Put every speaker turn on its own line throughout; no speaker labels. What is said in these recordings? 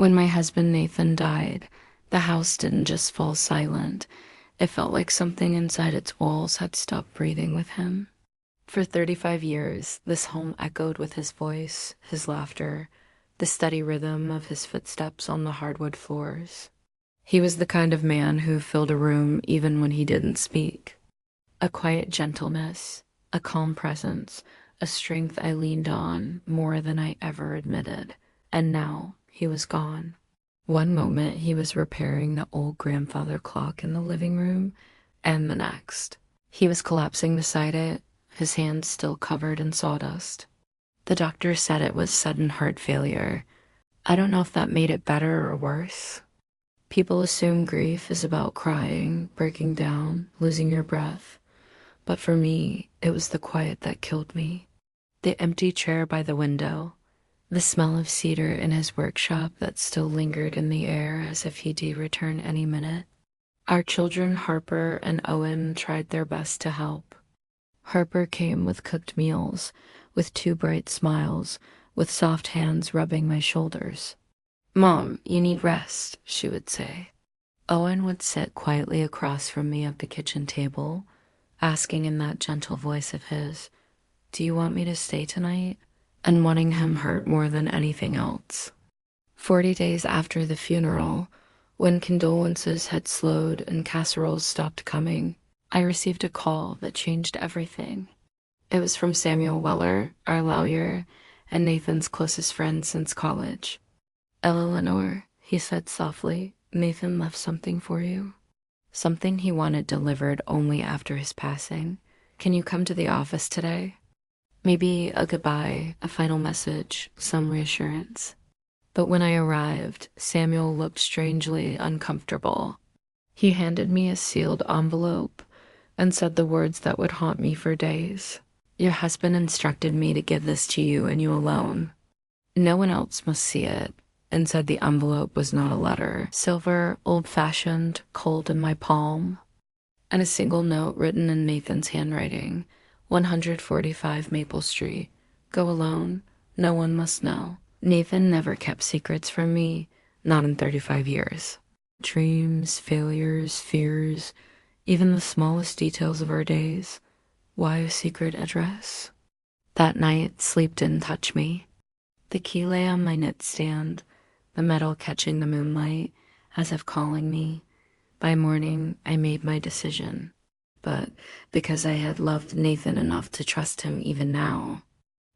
When my husband Nathan died, the house didn't just fall silent. It felt like something inside its walls had stopped breathing with him. For 35 years, this home echoed with his voice, his laughter, the steady rhythm of his footsteps on the hardwood floors. He was the kind of man who filled a room even when he didn't speak. A quiet gentleness, a calm presence, a strength I leaned on more than I ever admitted. And now he was gone. One moment he was repairing the old grandfather clock in the living room, and the next, he was collapsing beside it, his hands still covered in sawdust. The doctor said it was sudden heart failure. I don't know if that made it better or worse. People assume grief is about crying, breaking down, losing your breath. But for me, it was the quiet that killed me. The empty chair by the window, the smell of cedar in his workshop that still lingered in the air as if he'd return any minute. Our children, Harper and Owen, tried their best to help. Harper came with cooked meals, with two bright smiles, with soft hands rubbing my shoulders. "Mom, you need rest," she would say. Owen would sit quietly across from me at the kitchen table, asking in that gentle voice of his, "Do you want me to stay tonight?" And wanting him hurt more than anything else. 40 days after the funeral, when condolences had slowed and casseroles stopped coming, I received a call that changed everything. It was from Samuel Weller, our lawyer, and Nathan's closest friend since college. "Eleanor," he said softly, "Nathan left something for you. Something he wanted delivered only after his passing. Can you come to the office today? Maybe a goodbye, a final message, some reassurance." But when I arrived, Samuel looked strangely uncomfortable. He handed me a sealed envelope and said the words that would haunt me for days. "Your husband instructed me to give this to you and you alone. No one else must see it," and said the envelope was not a letter. Silver, old-fashioned, cold in my palm, and a single note written in Nathan's handwriting. 145 Maple Street. Go alone. No one must know. Nathan never kept secrets from me, not in 35 years. Dreams, failures, fears, even the smallest details of our days. Why a secret address? That night, sleep didn't touch me. The key lay on my nightstand, the metal catching the moonlight, as if calling me. By morning, I made my decision. But because I had loved Nathan enough to trust him even now.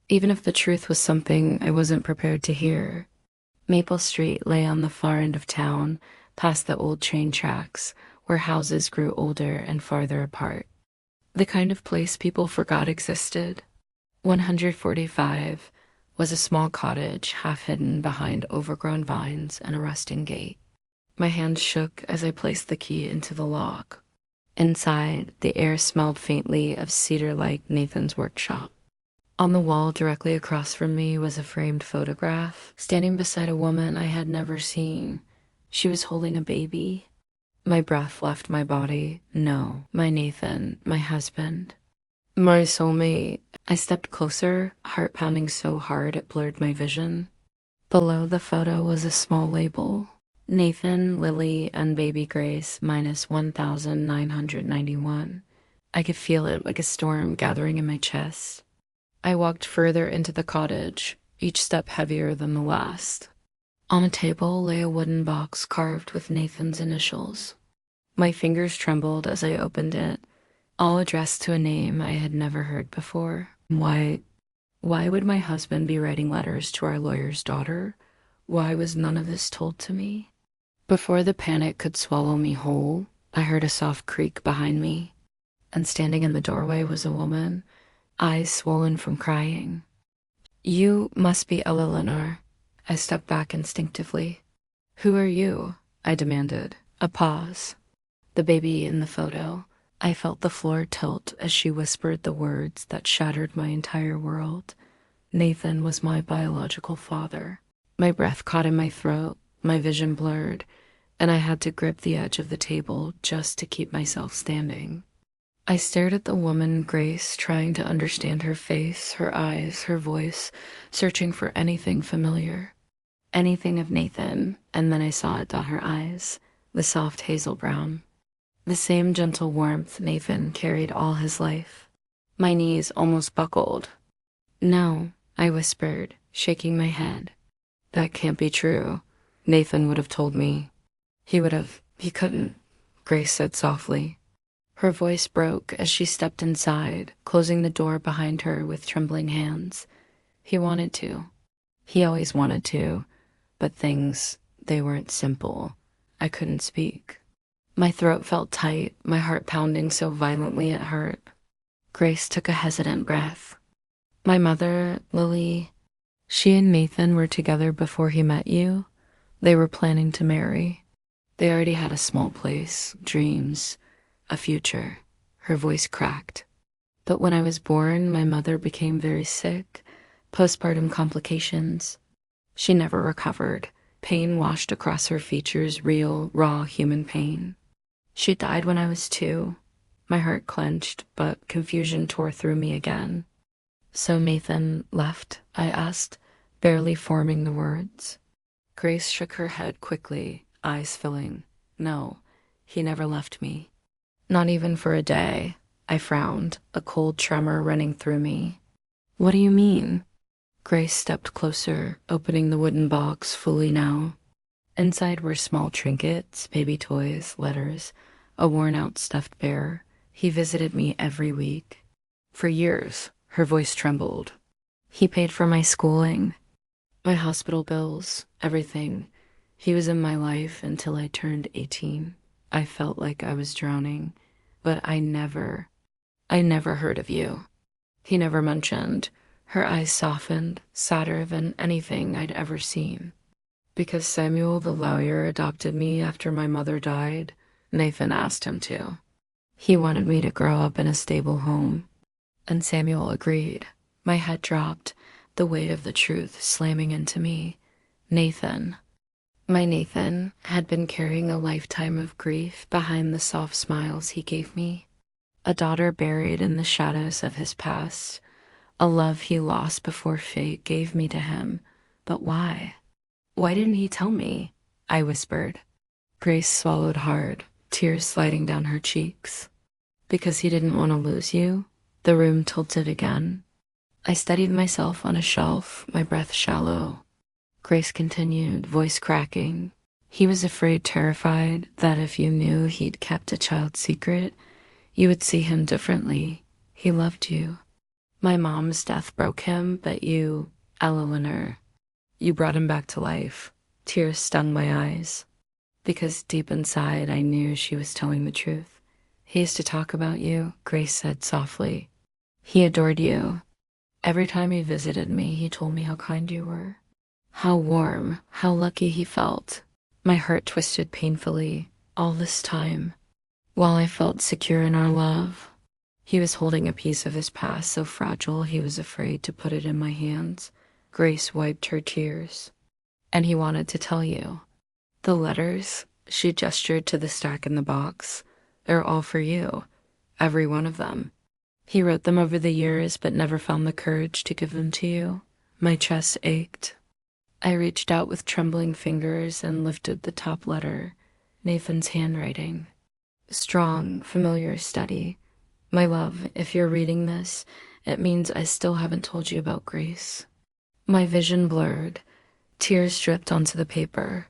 Even if the truth was something I wasn't prepared to hear. Maple Street lay on the far end of town, past the old train tracks, where houses grew older and farther apart. The kind of place people forgot existed. 145 was a small cottage half hidden behind overgrown vines and a rusting gate. My hand shook as I placed the key into the lock. Inside, the air smelled faintly of cedar like Nathan's workshop. On the wall directly across from me was a framed photograph, standing beside a woman I had never seen. She was holding a baby. My breath left my body. No, my Nathan, my husband. My soulmate. I stepped closer, heart pounding so hard it blurred my vision. Below the photo was a small label. Nathan, Lily, and baby Grace minus 1,991. I could feel it like a storm gathering in my chest. I walked further into the cottage, each step heavier than the last. On a table lay a wooden box carved with Nathan's initials. My fingers trembled as I opened it, all addressed to a name I had never heard before. Why would my husband be writing letters to our lawyer's daughter? Why was none of this told to me? Before the panic could swallow me whole, I heard a soft creak behind me, and standing in the doorway was a woman, eyes swollen from crying. "You must be Eleanor." I stepped back instinctively. "Who are you?" I demanded. A pause. The baby in the photo. I felt the floor tilt as she whispered the words that shattered my entire world. Nathan was my biological father. My breath caught in my throat, my vision blurred, and I had to grip the edge of the table just to keep myself standing. I stared at the woman, Grace, trying to understand her face, her eyes, her voice, searching for anything familiar. Anything of Nathan, and then I saw it dot her eyes, the soft hazel brown. The same gentle warmth Nathan carried all his life. My knees almost buckled. No, I whispered, shaking my head. That can't be true. Nathan would have told me. He couldn't, Grace said softly. Her voice broke as she stepped inside, closing the door behind her with trembling hands. He wanted to. He always wanted to. But things, they weren't simple. I couldn't speak. My throat felt tight, my heart pounding so violently it hurt. Grace took a hesitant breath. My mother, Lily, she and Nathan were together before he met you. They were planning to marry. They already had a small place, dreams, a future. Her voice cracked. But when I was born, my mother became very sick, postpartum complications. She never recovered. Pain washed across her features, real, raw human pain. She died when I was 2. My heart clenched, but confusion tore through me again. So Nathan left, I asked, barely forming the words. Grace shook her head quickly, eyes filling. No, he never left me. Not even for a day. I frowned, a cold tremor running through me. What do you mean? Grace stepped closer, opening the wooden box fully now. Inside were small trinkets, baby toys, letters, a worn-out stuffed bear. He visited me every week. For years, her voice trembled. He paid for my schooling, my hospital bills, everything. He was in my life until I turned 18. I felt like I was drowning, but I never heard of you. He never mentioned. Her eyes softened, sadder than anything I'd ever seen. Because Samuel the lawyer adopted me after my mother died, Nathan asked him to. He wanted me to grow up in a stable home. And Samuel agreed. My head dropped, the weight of the truth slamming into me. Nathan. My Nathan had been carrying a lifetime of grief behind the soft smiles he gave me. A daughter buried in the shadows of his past. A love he lost before fate gave me to him. But why? Why didn't he tell me? I whispered. Grace swallowed hard, tears sliding down her cheeks. Because he didn't want to lose you? The room tilted again. I steadied myself on a shelf, my breath shallow. Grace continued, voice cracking. He was afraid, terrified, that if you knew he'd kept a child's secret, you would see him differently. He loved you. My mom's death broke him, but you, Eleanor, you brought him back to life. Tears stung my eyes. Because deep inside, I knew she was telling the truth. He used to talk about you, Grace said softly. He adored you. Every time he visited me, he told me how kind you were. How warm, how lucky he felt. My heart twisted painfully, all this time. While I felt secure in our love, he was holding a piece of his past so fragile he was afraid to put it in my hands. Grace wiped her tears. And he wanted to tell you. The letters, she gestured to the stack in the box, they're all for you. Every one of them. He wrote them over the years but never found the courage to give them to you. My chest ached. I reached out with trembling fingers and lifted the top letter, Nathan's handwriting. Strong, familiar, steady. My love, if you're reading this, it means I still haven't told you about Grace. My vision blurred. Tears dripped onto the paper.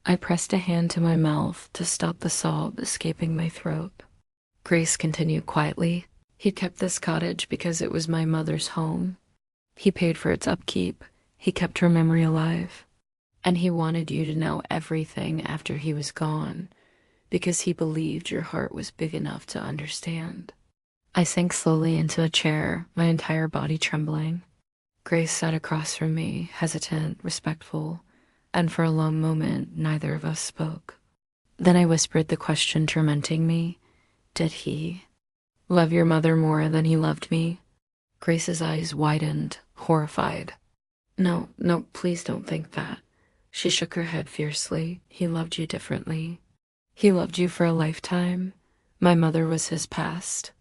I pressed a hand to my mouth to stop the sob escaping my throat. Grace continued quietly. He'd kept this cottage because it was my mother's home. He paid for its upkeep. He kept her memory alive. And he wanted you to know everything after he was gone, because he believed your heart was big enough to understand. I sank slowly into a chair, my entire body trembling. Grace sat across from me, hesitant, respectful, and for a long moment, neither of us spoke. Then I whispered the question tormenting me. Did he love your mother more than he loved me? Grace's eyes widened, horrified. No, please don't think that. She shook her head fiercely. He loved you differently. He loved you for a lifetime. My mother was his past.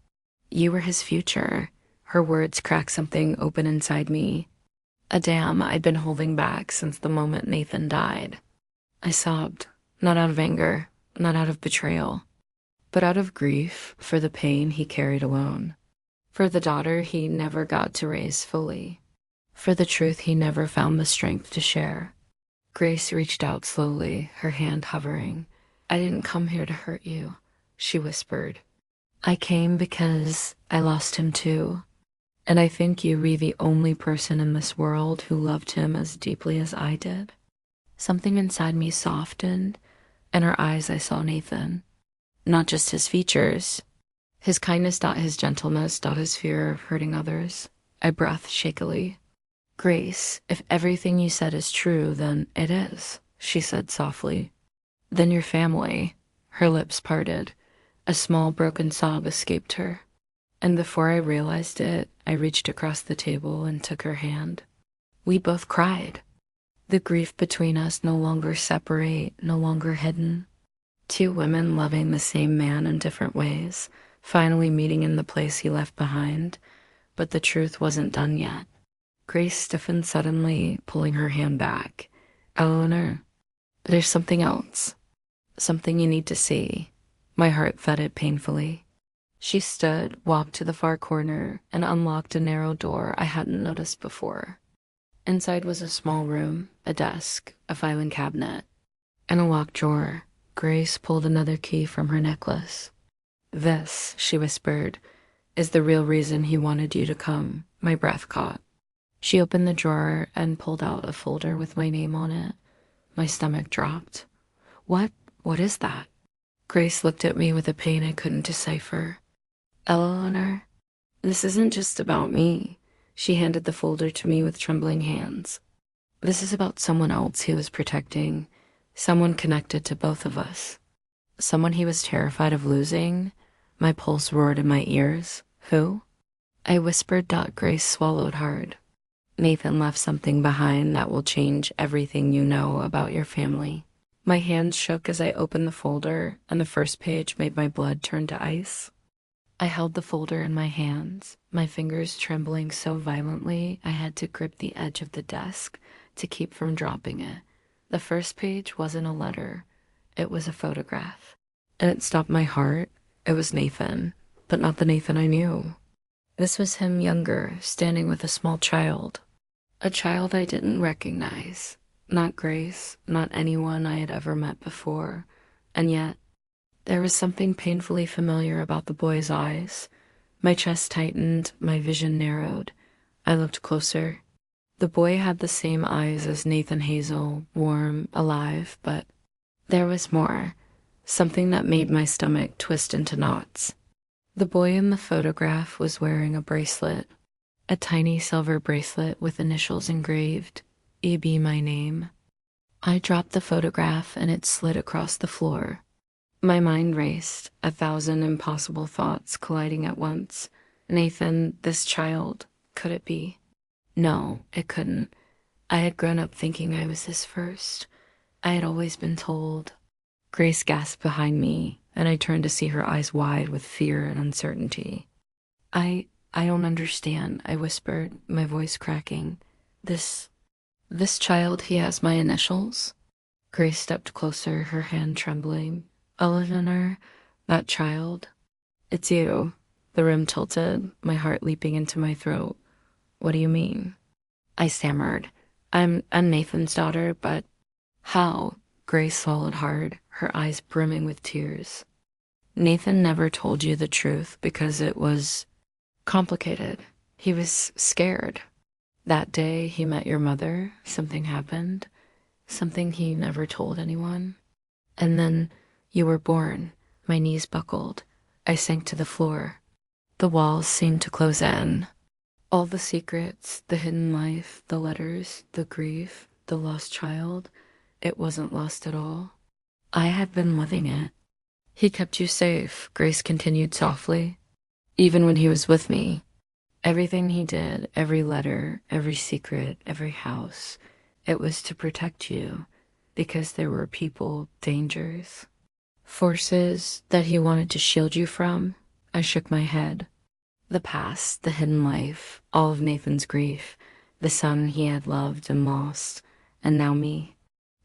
You were his future. Her words cracked something open inside me. A dam I'd been holding back since the moment Nathan died. I sobbed, not out of anger, not out of betrayal, but out of grief for the pain he carried alone, for the daughter he never got to raise fully, for the truth he never found the strength to share. Grace reached out slowly, her hand hovering. "I didn't come here to hurt you," she whispered. "I came because I lost him too. And I think you were the only person in this world who loved him as deeply as I did." Something inside me softened. In her eyes I saw Nathan. Not just his features. His kindness, not his gentleness, not his fear of hurting others. I breathed shakily. "Grace, if everything you said is true, then it is," she said softly. "Then your family." Her lips parted. A small broken sob escaped her. And before I realized it, I reached across the table and took her hand. We both cried. The grief between us no longer separate, no longer hidden. Two women loving the same man in different ways, finally meeting in the place he left behind. But the truth wasn't done yet. Grace stiffened suddenly, pulling her hand back. "Eleanor, there's something else. Something you need to see." My heart thudded painfully. She stood, walked to the far corner, and unlocked a narrow door I hadn't noticed before. Inside was a small room, a desk, a filing cabinet, and a locked drawer. Grace pulled another key from her necklace. "This," she whispered, "is the real reason he wanted you to come." My breath caught. She opened the drawer and pulled out a folder with my name on it. My stomach dropped. What is that?" Grace looked at me with a pain I couldn't decipher. "Eleanor, this isn't just about me." She handed the folder to me with trembling hands. "This is about someone else he was protecting, someone connected to both of us, someone he was terrified of losing." My pulse roared in my ears. "Who?" I whispered. Grace swallowed hard. "Nathan left something behind that will change everything you know about your family." My hands shook as I opened the folder, and the first page made my blood turn to ice. I held the folder in my hands, my fingers trembling so violently I had to grip the edge of the desk to keep from dropping it. The first page wasn't a letter. It was a photograph. And it stopped my heart. It was Nathan, but not the Nathan I knew. This was him younger, standing with a small child. A child I didn't recognize. Not Grace, not anyone I had ever met before. And yet, there was something painfully familiar about the boy's eyes. My chest tightened, my vision narrowed. I looked closer. The boy had the same eyes as Nathan Hazel, warm, alive, but there was more. Something that made my stomach twist into knots. The boy in the photograph was wearing a bracelet. A tiny silver bracelet with initials engraved. E.B. my name. I dropped the photograph and it slid across the floor. My mind raced, 1,000 impossible thoughts colliding at once. Nathan, this child, could it be? No, it couldn't. I had grown up thinking I was his first. I had always been told. Grace gasped behind me, and I turned to see her eyes wide with fear and uncertainty. I don't understand," I whispered, my voice cracking. This child, he has my initials?" Grace stepped closer, her hand trembling. "Eleanor, that child, it's you." The room tilted, my heart leaping into my throat. "What do you mean?" I stammered. I'm Nathan's daughter, but..." "How?" Grace swallowed hard, her eyes brimming with tears. "Nathan never told you the truth because it was complicated. He was scared. That day he met your mother, something happened, something he never told anyone. And then you were born." My knees buckled. I sank to the floor. The walls seemed to close in. All the secrets, the hidden life, the letters, the grief, the lost child, it wasn't lost at all. I had been living it. "He kept you safe," Grace continued softly. "Even when he was with me. Everything he did, every letter, every secret, every house, it was to protect you, because there were people, dangers, forces that he wanted to shield you from." I shook my head. The past, the hidden life, all of Nathan's grief, the son he had loved and lost, and now me.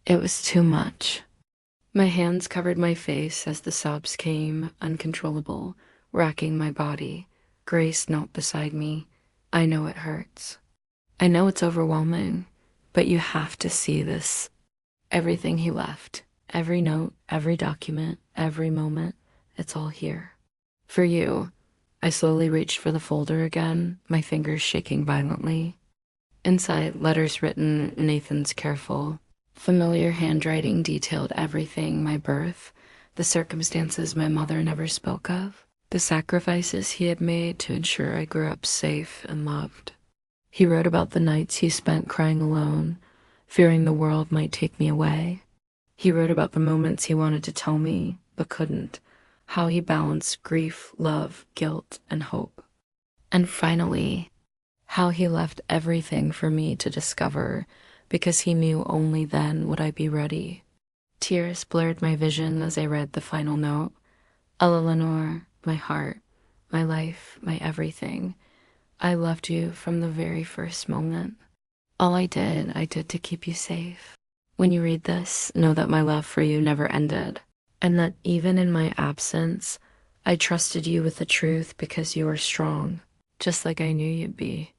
It was too much. My hands covered my face as the sobs came, uncontrollable, racking my body. Grace knelt beside me. I know it hurts. I know it's overwhelming, but you have to see this. Everything he left, every note, every document, every moment, it's all here. For you. I slowly reached for the folder again, my fingers shaking violently. Inside, letters written in Nathan's careful, familiar handwriting detailed everything: my birth, the circumstances my mother never spoke of, the sacrifices he had made to ensure I grew up safe and loved. He wrote about the nights he spent crying alone, fearing the world might take me away. He wrote about the moments he wanted to tell me, but couldn't, how he balanced grief, love, guilt, and hope. And finally, how he left everything for me to discover, because he knew only then would I be ready. Tears blurred my vision as I read the final note. Eleanor, my heart, my life, my everything, I loved you from the very first moment. All I did to keep you safe. When you read this, know that my love for you never ended, and that even in my absence, I trusted you with the truth because you are strong, just like I knew you'd be.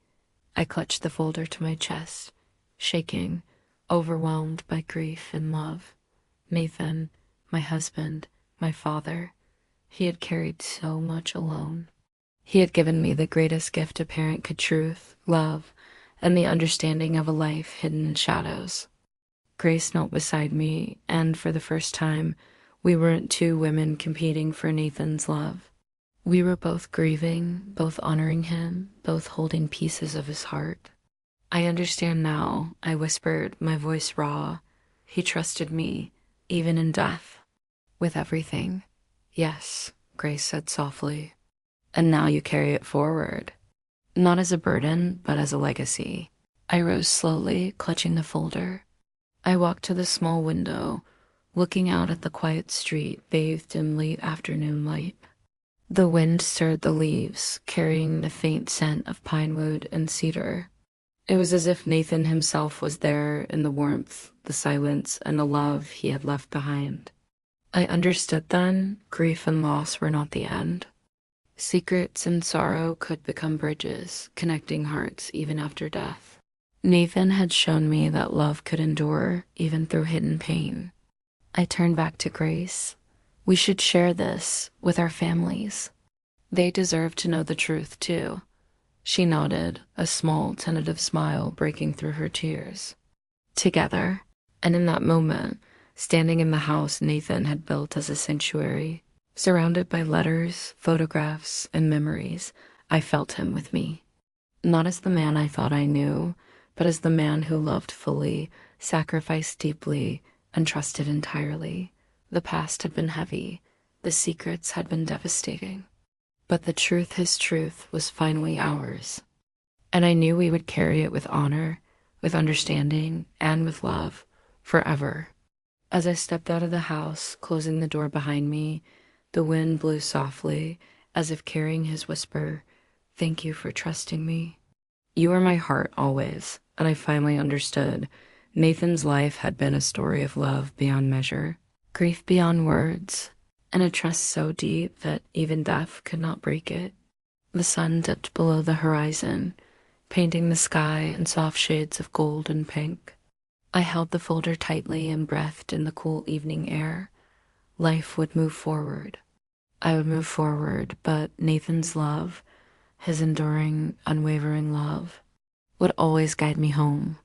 I clutched the folder to my chest, shaking, overwhelmed by grief and love. Nathan, my husband, my father, he had carried so much alone. He had given me the greatest gift a parent could: truth, love, and the understanding of a life hidden in shadows. Grace knelt beside me, and for the first time, we weren't two women competing for Nathan's love. We were both grieving, both honoring him, both holding pieces of his heart. I understand now, I whispered, my voice raw. He trusted me, even in death, with everything. Yes, Grace said softly. And now you carry it forward. Not as a burden, but as a legacy. I rose slowly, clutching the folder. I walked to the small window, looking out at the quiet street bathed in late afternoon light. The wind stirred the leaves, carrying the faint scent of pine wood and cedar. It was as if Nathan himself was there in the warmth, the silence, and the love he had left behind. I understood then, grief and loss were not the end. Secrets and sorrow could become bridges, connecting hearts even after death. Nathan had shown me that love could endure even through hidden pain. I turned back to Grace. We should share this with our families. They deserve to know the truth too. She nodded, a small, tentative smile breaking through her tears. Together, and in that moment, standing in the house Nathan had built as a sanctuary, surrounded by letters, photographs, and memories, I felt him with me. Not as the man I thought I knew, but as the man who loved fully, sacrificed deeply, and trusted entirely. The past had been heavy. The secrets had been devastating. But the truth, his truth, was finally ours. And I knew we would carry it with honor, with understanding, and with love, forever. As I stepped out of the house, closing the door behind me, the wind blew softly, as if carrying his whisper, "Thank you for trusting me." You were my heart always, and I finally understood. Nathan's life had been a story of love beyond measure, grief beyond words, and a trust so deep that even death could not break it. The sun dipped below the horizon, painting the sky in soft shades of gold and pink. I held the folder tightly and breathed in the cool evening air. Life would move forward. I would move forward, but Nathan's love, his enduring, unwavering love, would always guide me home.